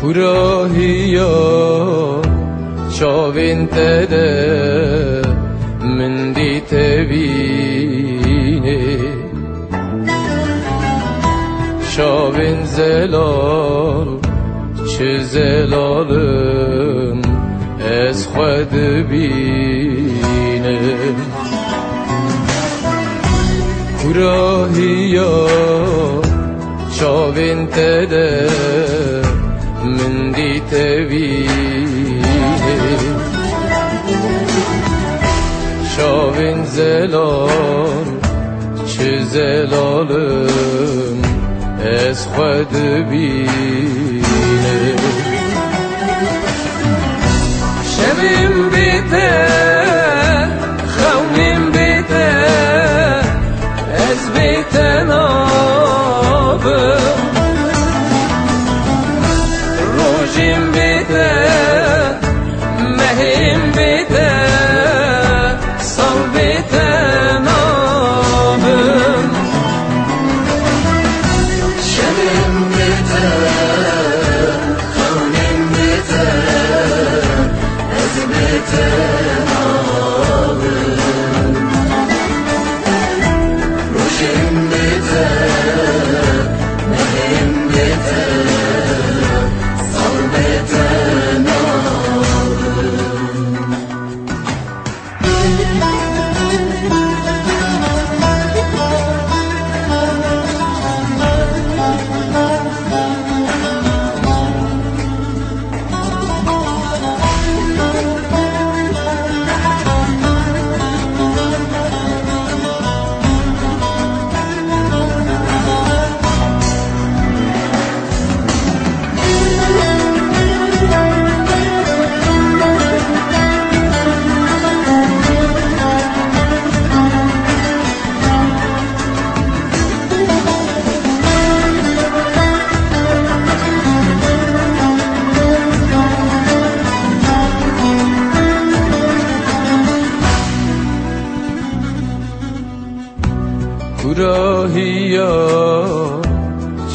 كراهية شاوين تده من دي تبيني شاوين زلال چه زلالم از خود بینم كراهية شاوين تده من دي تبيني شاوين زلال چه زلالم از خود بینم شبیم بیته خونیم بیته از بیته نابم روشیم بیته مهیم بیته سال بیته نابم شبیم بیته خونیم بیته از بیته نابم روشیم بیته مهیم بیته سال بیته كراهية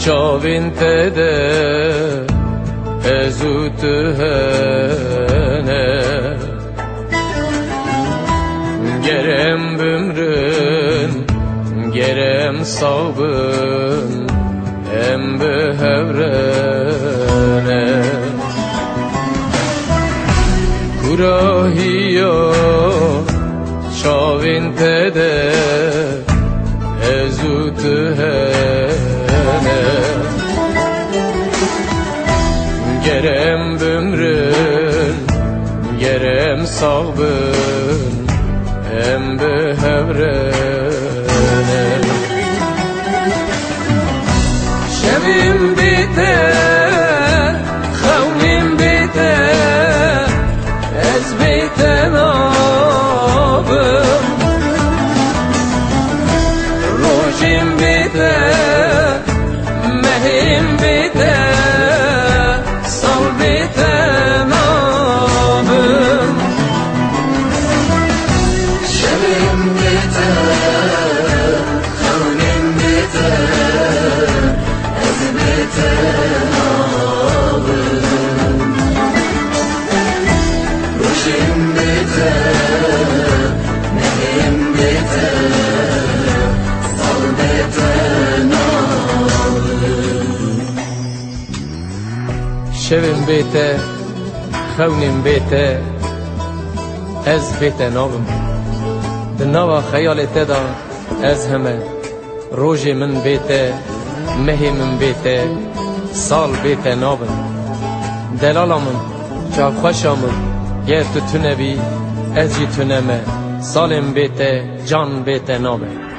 شاوين تده ازو تهنه گرم بمرن گرم صابن ام بهورنه كراهية شاوين تده ازو تهنه گرم بمرن گرم صابن ام بهورنه شبیم بیته خونیم بیته از بیته نابم روشیم بیته مهیم بیته سال بیته نابم شبیم بیته خونیم بیته از بیته نابم روشیم بیته مهیم بیته شبیم بیته خونیم بیته از بیته نابم دنوا خیال تدا از همه روژی من بیته مهی من بیته سال بیته نابم دلالا من جا خوشا من گر تو نبی از جی تو نمه سالم بیته جان بیته نابم